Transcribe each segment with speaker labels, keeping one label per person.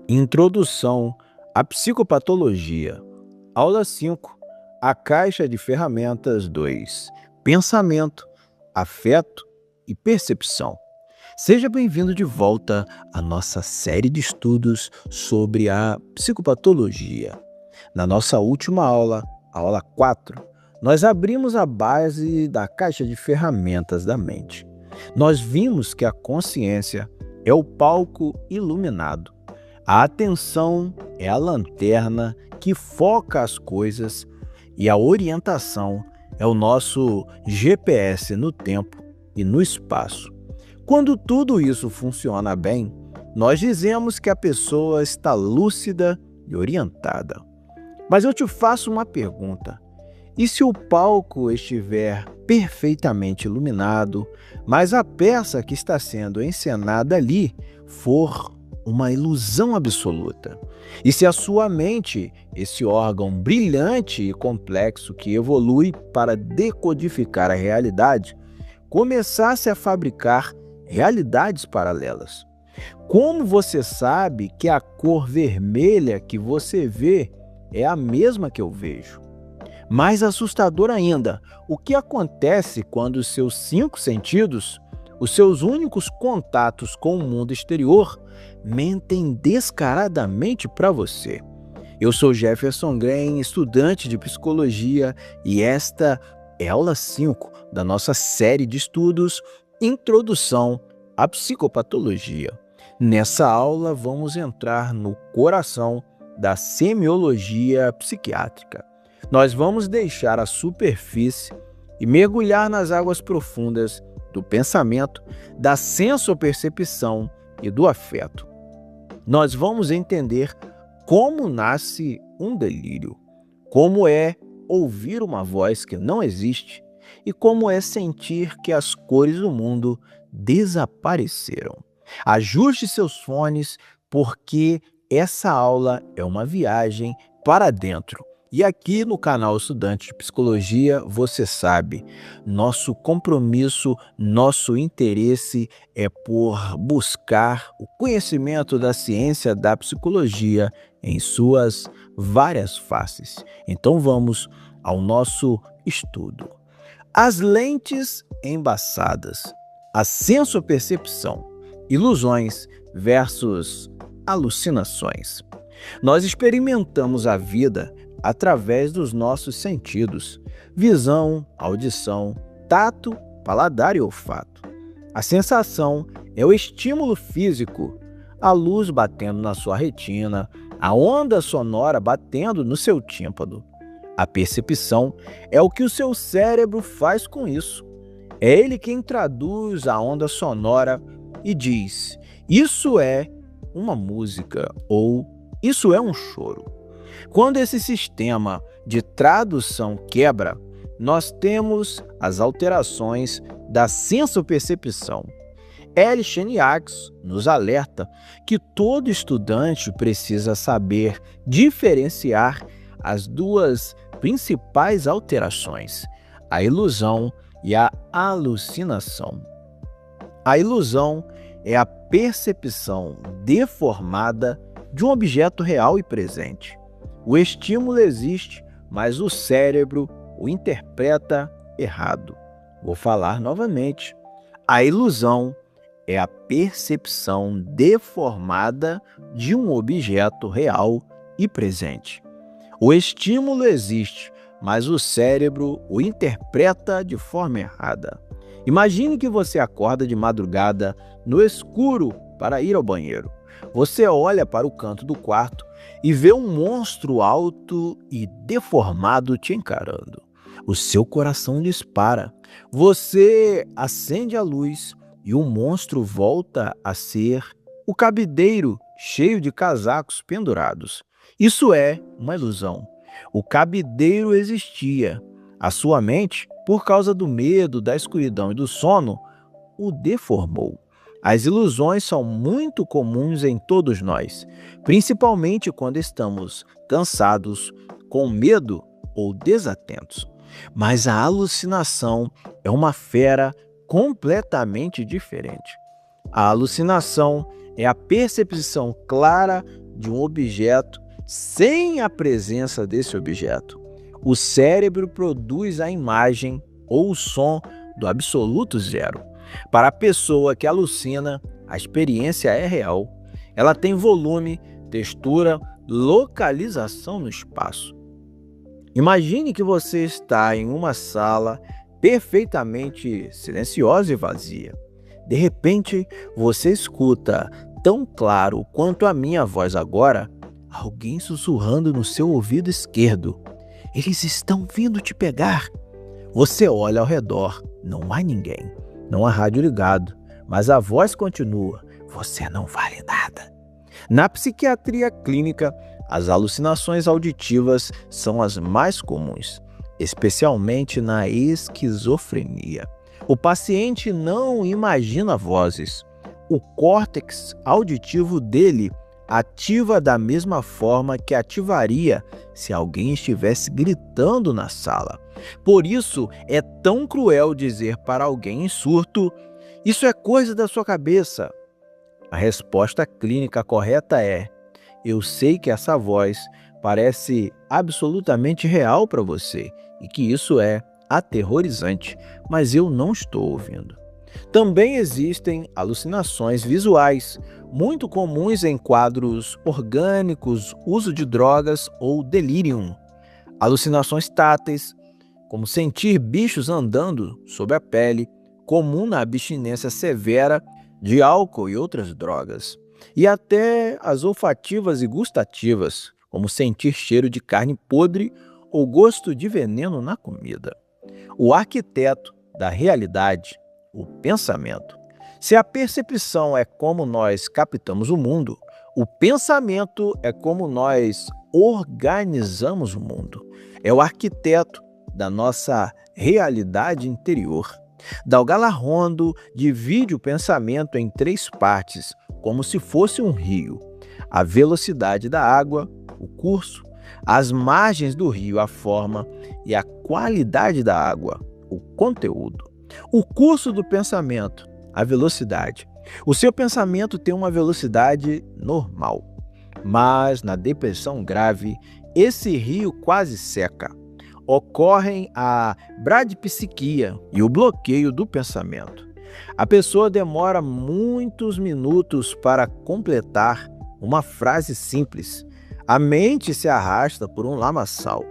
Speaker 1: Introdução à Psicopatologia. Aula 5. A Caixa de Ferramentas 2. Pensamento, afeto e percepção. Seja bem-vindo de volta à nossa série de estudos sobre a psicopatologia. Na nossa última aula, a aula 4, nós abrimos a base da caixa de ferramentas da mente. Nós vimos que a consciência é o palco iluminado. A atenção é a lanterna que foca as coisas e a orientação é o nosso GPS no tempo e no espaço. Quando tudo isso funciona bem, nós dizemos que a pessoa está lúcida e orientada. Mas eu te faço uma pergunta. E se o palco estiver perfeitamente iluminado, mas a peça que está sendo encenada ali for uma ilusão absoluta? E se a sua mente, esse órgão brilhante e complexo que evolui para decodificar a realidade, começasse a fabricar realidades paralelas? Como você sabe que a cor vermelha que você vê é a mesma que eu vejo? Mais assustador ainda, o que acontece quando os seus 5 sentidos, os seus únicos contatos com o mundo exterior, mentem descaradamente para você? Eu sou Jefferson Green, estudante de psicologia, e esta é a aula 5 da nossa série de estudos Introdução à Psicopatologia. Nessa aula, vamos entrar no coração da semiologia psiquiátrica. Nós vamos deixar a superfície e mergulhar nas águas profundas do pensamento, da sensopercepção e do afeto. Nós vamos entender como nasce um delírio, como é ouvir uma voz que não existe e como é sentir que as cores do mundo desapareceram. Ajuste seus fones, porque essa aula é uma viagem para dentro. E aqui no canal Estudante de Psicologia, você sabe, nosso compromisso, nosso interesse é por buscar o conhecimento da ciência da psicologia em suas várias faces. Então vamos ao nosso estudo. As lentes embaçadas, a sensopercepção, ilusões versus alucinações. Nós experimentamos a vida através dos nossos sentidos: visão, audição, tato, paladar e olfato. A sensação é o estímulo físico, a luz batendo na sua retina, a onda sonora batendo no seu tímpano. A percepção é o que o seu cérebro faz com isso. É ele quem traduz a onda sonora e diz: isso é uma música ou isso é um choro. Quando esse sistema de tradução quebra, nós temos as alterações da sensopercepção. L. Cheniax nos alerta que todo estudante precisa saber diferenciar as duas principais alterações: a ilusão e a alucinação. A ilusão é a percepção deformada de um objeto real e presente. O estímulo existe, mas o cérebro o interpreta errado. Vou falar novamente. A ilusão é a percepção deformada de um objeto real e presente. O estímulo existe, mas o cérebro o interpreta de forma errada. Imagine que você acorda de madrugada no escuro para ir ao banheiro. Você olha para o canto do quarto e vê um monstro alto e deformado te encarando. O seu coração dispara. Você acende a luz e o monstro volta a ser o cabideiro cheio de casacos pendurados. Isso é uma ilusão. O cabideiro existia. A sua mente, por causa do medo, da escuridão e do sono, o deformou. As ilusões são muito comuns em todos nós, principalmente quando estamos cansados, com medo ou desatentos. Mas a alucinação é uma fera completamente diferente. A alucinação é a percepção clara de um objeto sem a presença desse objeto. O cérebro produz a imagem ou o som do absoluto zero. Para a pessoa que alucina, a experiência é real. Ela tem volume, textura, localização no espaço. Imagine que você está em uma sala perfeitamente silenciosa e vazia. De repente, você escuta, tão claro quanto a minha voz agora, alguém sussurrando no seu ouvido esquerdo. Eles estão vindo te pegar. Você olha ao redor, não há ninguém. Não há rádio ligado, mas a voz continua. Você não vale nada. Na psiquiatria clínica, as alucinações auditivas são as mais comuns, especialmente na esquizofrenia. O paciente não imagina vozes. O córtex auditivo dele ativa da mesma forma que ativaria se alguém estivesse gritando na sala. Por isso, é tão cruel dizer para alguém em surto: "Isso é coisa da sua cabeça". A resposta clínica correta é: eu sei que essa voz parece absolutamente real para você e que isso é aterrorizante, mas eu não estou ouvindo. Também existem alucinações visuais, muito comuns em quadros orgânicos, uso de drogas ou delírio. Alucinações táteis, como sentir bichos andando sob a pele, comum na abstinência severa de álcool e outras drogas. E até as olfativas e gustativas, como sentir cheiro de carne podre ou gosto de veneno na comida. O arquiteto da realidade, o pensamento. Se a percepção é como nós captamos o mundo, o pensamento é como nós organizamos o mundo. É o arquiteto da nossa realidade interior. Dalgala Rondo divide o pensamento em 3 partes, como se fosse um rio: a velocidade da água, o curso, as margens do rio, a forma, e a qualidade da água, o conteúdo. O curso do pensamento, a velocidade. O seu pensamento tem uma velocidade normal, mas na depressão grave, esse rio quase seca. Ocorrem a bradipsiquia e o bloqueio do pensamento. A pessoa demora muitos minutos para completar uma frase simples. A mente se arrasta por um lamaçal.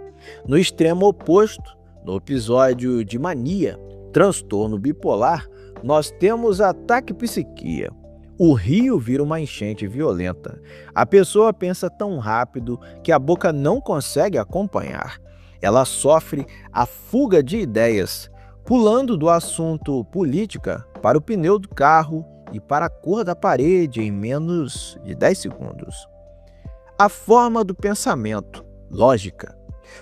Speaker 1: No extremo oposto, no episódio de mania, transtorno bipolar, nós temos a taquipsiquia. O rio vira uma enchente violenta. A pessoa pensa tão rápido que a boca não consegue acompanhar. Ela sofre a fuga de ideias, pulando do assunto política para o pneu do carro e para a cor da parede em menos de 10 segundos. A forma do pensamento, lógica.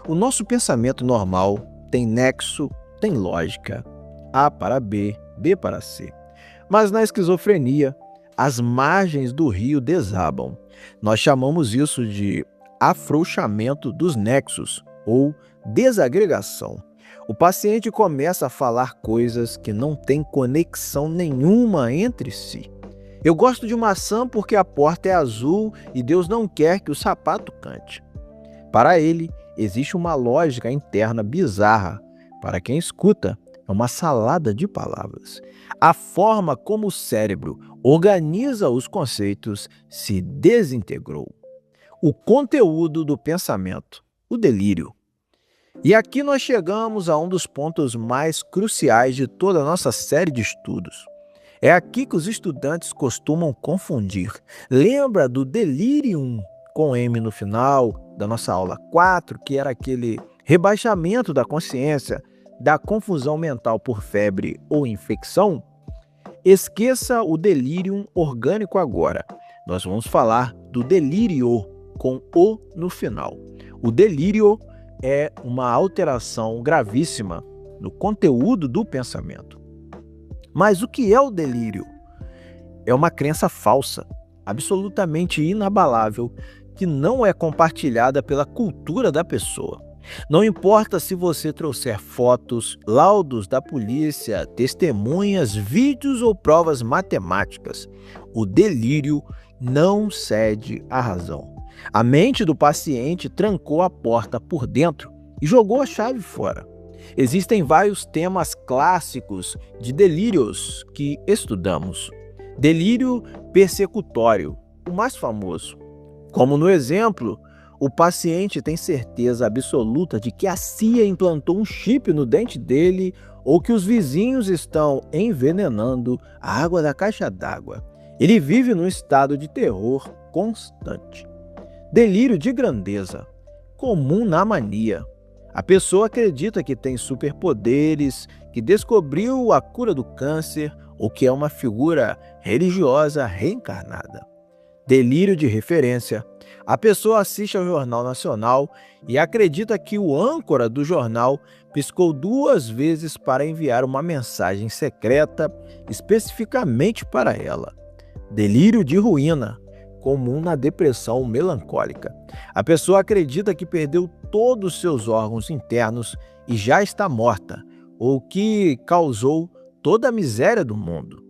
Speaker 1: O nosso pensamento normal tem nexo, tem lógica. A para B, B para C. Mas na esquizofrenia, as margens do rio desabam. Nós chamamos isso de afrouxamento dos nexos ou desagregação. O paciente começa a falar coisas que não têm conexão nenhuma entre si. Eu gosto de maçã porque a porta é azul e Deus não quer que o sapato cante. Para ele, existe uma lógica interna bizarra. Para quem escuta, é uma salada de palavras. A forma como o cérebro organiza os conceitos se desintegrou. O conteúdo do pensamento, o delírio. E aqui nós chegamos a um dos pontos mais cruciais de toda a nossa série de estudos. É aqui que os estudantes costumam confundir. Lembra do delirium com M no final da nossa aula 4, que era aquele rebaixamento da consciência, da confusão mental por febre ou infecção? Esqueça o delirium orgânico agora. Nós vamos falar do delírio com O no final. O delírio é uma alteração gravíssima no conteúdo do pensamento. Mas o que é o delírio? É uma crença falsa, absolutamente inabalável, que não é compartilhada pela cultura da pessoa. Não importa se você trouxer fotos, laudos da polícia, testemunhas, vídeos ou provas matemáticas, o delírio não cede à razão. A mente do paciente trancou a porta por dentro e jogou a chave fora. Existem vários temas clássicos de delírios que estudamos. Delírio persecutório, o mais famoso. Como no exemplo, o paciente tem certeza absoluta de que a CIA implantou um chip no dente dele ou que os vizinhos estão envenenando a água da caixa d'água. Ele vive num estado de terror constante. Delírio de grandeza, comum na mania. A pessoa acredita que tem superpoderes, que descobriu a cura do câncer ou que é uma figura religiosa reencarnada. Delírio de referência. A pessoa assiste ao Jornal Nacional e acredita que o âncora do jornal piscou 2 vezes para enviar uma mensagem secreta especificamente para ela. Delírio de ruína, comum na depressão melancólica. A pessoa acredita que perdeu todos os seus órgãos internos e já está morta, ou que causou toda a miséria do mundo.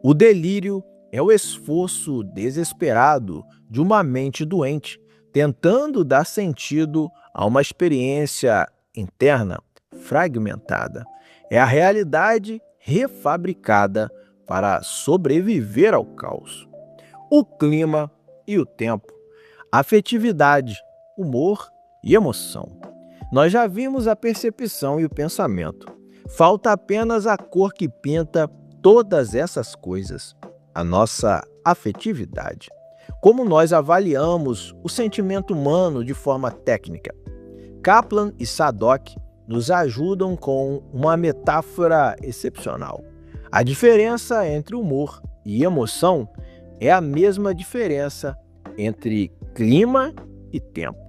Speaker 1: O delírio é o esforço desesperado de uma mente doente, tentando dar sentido a uma experiência interna fragmentada. É a realidade refabricada para sobreviver ao caos. O clima e o tempo, afetividade, humor e emoção. Nós já vimos a percepção e o pensamento. Falta apenas a cor que pinta todas essas coisas, a nossa afetividade. Como nós avaliamos o sentimento humano de forma técnica? Kaplan e Sadok nos ajudam com uma metáfora excepcional. A diferença entre humor e emoção é a mesma diferença entre clima e tempo.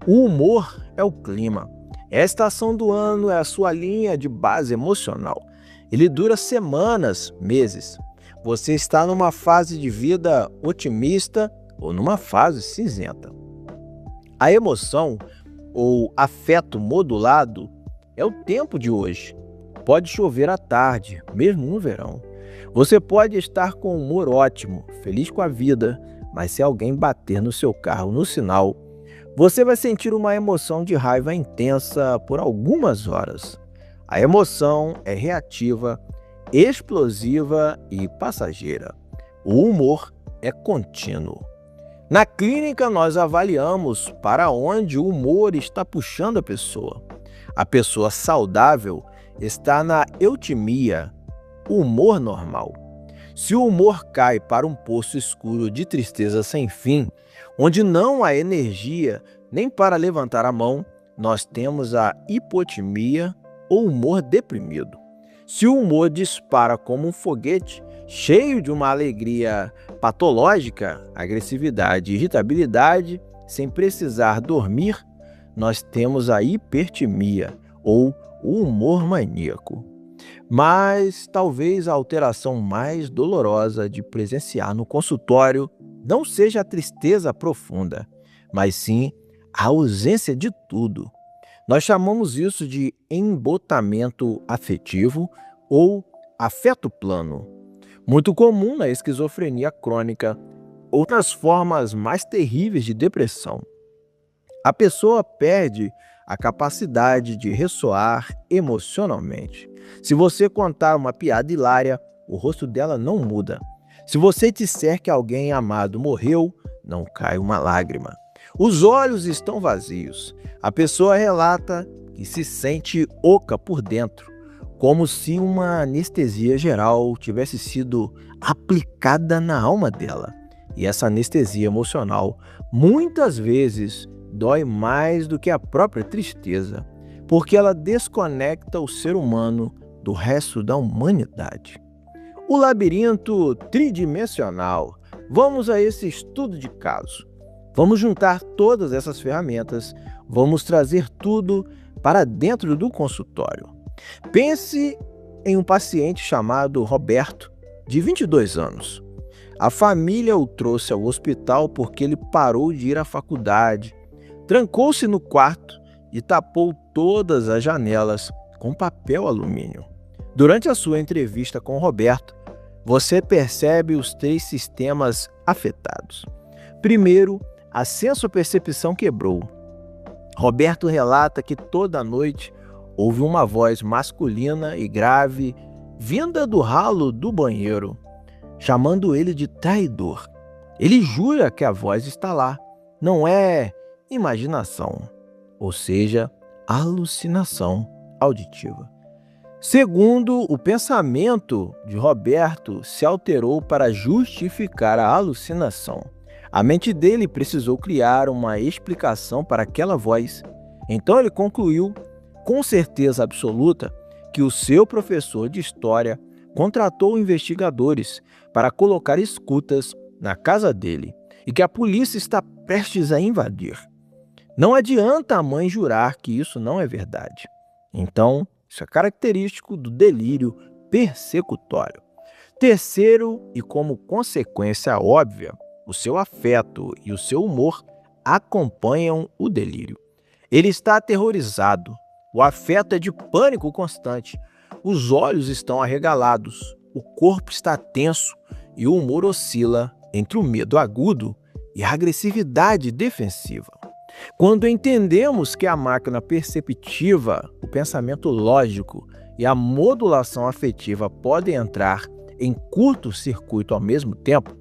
Speaker 1: O humor é o clima. A estação do ano é a sua linha de base emocional. Ele dura semanas, meses. Você está numa fase de vida otimista ou numa fase cinzenta. A emoção, ou afeto modulado, é o tempo de hoje. Pode chover à tarde, mesmo no verão. Você pode estar com humor ótimo, feliz com a vida, mas se alguém bater no seu carro no sinal, você vai sentir uma emoção de raiva intensa por algumas horas. A emoção é reativa, explosiva e passageira. O humor é contínuo. Na clínica, nós avaliamos para onde o humor está puxando a pessoa. A pessoa saudável está na eutimia, o humor normal. Se o humor cai para um poço escuro de tristeza sem fim, onde não há energia nem para levantar a mão, nós temos a hipotimia ou humor deprimido. Se o humor dispara como um foguete, cheio de uma alegria patológica, agressividade e irritabilidade, sem precisar dormir, nós temos a hipertimia ou o humor maníaco. Mas talvez a alteração mais dolorosa de presenciar no consultório não seja a tristeza profunda, mas sim a ausência de tudo. Nós chamamos isso de embotamento afetivo ou afeto plano, muito comum na esquizofrenia crônica ou nas formas mais terríveis de depressão. A pessoa perde a capacidade de ressoar emocionalmente. Se você contar uma piada hilária, o rosto dela não muda. Se você disser que alguém amado morreu, não cai uma lágrima. Os olhos estão vazios. A pessoa relata que se sente oca por dentro, como se uma anestesia geral tivesse sido aplicada na alma dela. E essa anestesia emocional muitas vezes dói mais do que a própria tristeza, porque ela desconecta o ser humano do resto da humanidade. O labirinto tridimensional. Vamos a esse estudo de caso. Vamos juntar todas essas ferramentas, vamos trazer tudo para dentro do consultório. Pense em um paciente chamado Roberto, de 22 anos. A família o trouxe ao hospital porque ele parou de ir à faculdade, trancou-se no quarto e tapou todas as janelas com papel alumínio. Durante a sua entrevista com Roberto, você percebe os 3 sistemas afetados. Primeiro, a sensopercepção quebrou. Roberto relata que toda noite houve uma voz masculina e grave vinda do ralo do banheiro, chamando ele de traidor. Ele jura que a voz está lá, não é imaginação, ou seja, alucinação auditiva. Segundo o pensamento de Roberto, se alterou para justificar a alucinação. A mente dele precisou criar uma explicação para aquela voz. Então ele concluiu, com certeza absoluta, que o seu professor de história contratou investigadores para colocar escutas na casa dele e que a polícia está prestes a invadir. Não adianta a mãe jurar que isso não é verdade. Então, isso é característico do delírio persecutório. Terceiro, e como consequência óbvia, o seu afeto e o seu humor acompanham o delírio. Ele está aterrorizado, o afeto é de pânico constante, os olhos estão arregalados, o corpo está tenso e o humor oscila entre o medo agudo e a agressividade defensiva. Quando entendemos que a máquina perceptiva, o pensamento lógico e a modulação afetiva podem entrar em curto-circuito ao mesmo tempo,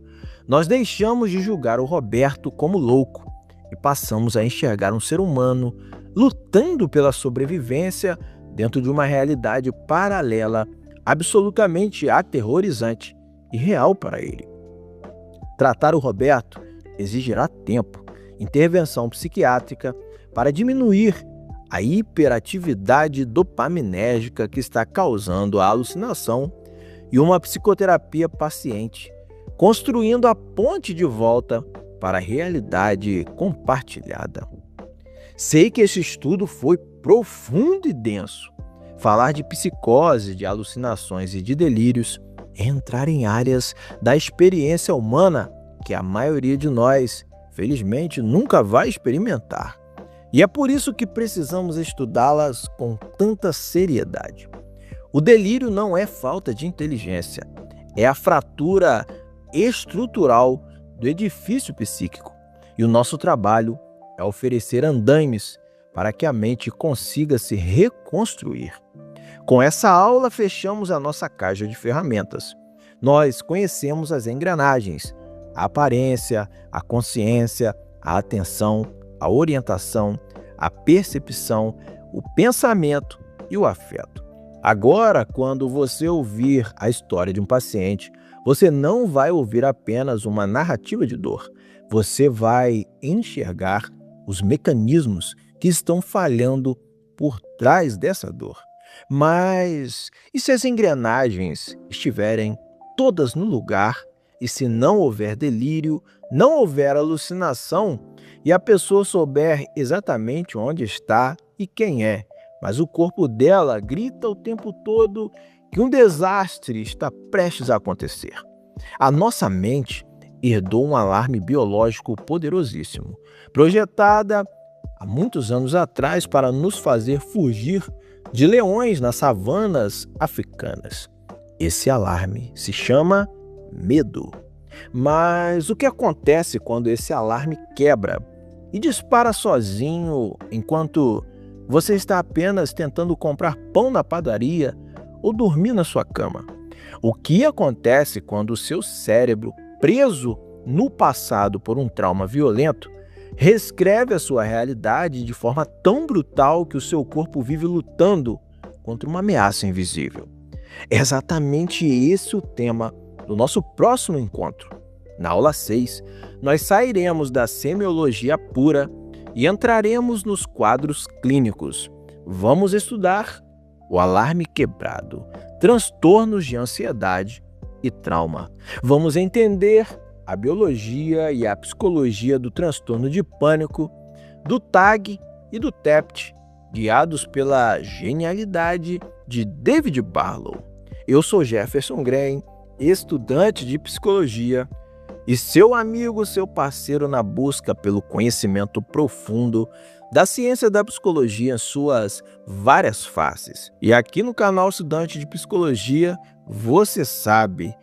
Speaker 1: nós deixamos de julgar o Roberto como louco e passamos a enxergar um ser humano lutando pela sobrevivência dentro de uma realidade paralela, absolutamente aterrorizante e real para ele. Tratar o Roberto exigirá tempo, intervenção psiquiátrica para diminuir a hiperatividade dopaminérgica que está causando a alucinação e uma psicoterapia paciente, construindo a ponte de volta para a realidade compartilhada. Sei que esse estudo foi profundo e denso. Falar de psicose, de alucinações e de delírios é entrar em áreas da experiência humana que a maioria de nós, felizmente, nunca vai experimentar. E é por isso que precisamos estudá-las com tanta seriedade. O delírio não é falta de inteligência, é a fratura estrutural do edifício psíquico. E o nosso trabalho é oferecer andaimes para que a mente consiga se reconstruir. Com essa aula, fechamos a nossa caixa de ferramentas. Nós conhecemos as engrenagens, a aparência, a consciência, a atenção, a orientação, a percepção, o pensamento e o afeto. Agora, quando você ouvir a história de um paciente, você não vai ouvir apenas uma narrativa de dor. Você vai enxergar os mecanismos que estão falhando por trás dessa dor. Mas e se as engrenagens estiverem todas no lugar e se não houver delírio, não houver alucinação e a pessoa souber exatamente onde está e quem é, mas o corpo dela grita o tempo todo que um desastre está prestes a acontecer? A nossa mente herdou um alarme biológico poderosíssimo, projetada há muitos anos atrás para nos fazer fugir de leões nas savanas africanas. Esse alarme se chama medo. Mas o que acontece quando esse alarme quebra e dispara sozinho enquanto você está apenas tentando comprar pão na padaria ou dormir na sua cama? O que acontece quando o seu cérebro, preso no passado por um trauma violento, reescreve a sua realidade de forma tão brutal que o seu corpo vive lutando contra uma ameaça invisível? É exatamente esse o tema do nosso próximo encontro. Na aula 6, nós sairemos da semiologia pura e entraremos nos quadros clínicos. Vamos estudar o alarme quebrado, transtornos de ansiedade e trauma. Vamos entender a biologia e a psicologia do transtorno de pânico, do TAG e do TEPT, guiados pela genialidade de David Barlow. Eu sou Jefferson Green, estudante de psicologia e seu amigo, seu parceiro na busca pelo conhecimento profundo da ciência da psicologia em suas várias faces. E aqui no canal Estudante de Psicologia, você sabe,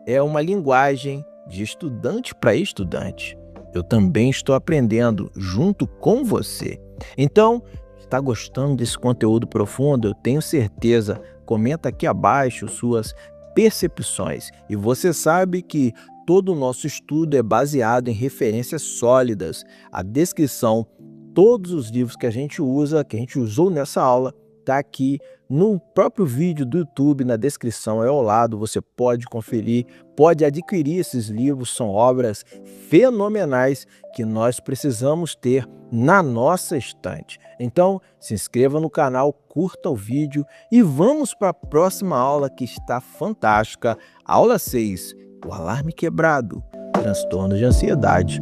Speaker 1: é uma linguagem de estudante para estudante. Eu também estou aprendendo junto com você. Então, está gostando desse conteúdo profundo? Eu tenho certeza. Comenta aqui abaixo suas percepções. E você sabe que todo o nosso estudo é baseado em referências sólidas. A descrição, todos os livros que a gente usa, que a gente usou nessa aula, está aqui no próprio vídeo do YouTube, na descrição é ao lado, você pode conferir, pode adquirir esses livros, são obras fenomenais que nós precisamos ter na nossa estante. Então, se inscreva no canal, curta o vídeo e vamos para a próxima aula que está fantástica, aula 6, o alarme quebrado, transtorno de ansiedade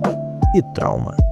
Speaker 1: e trauma.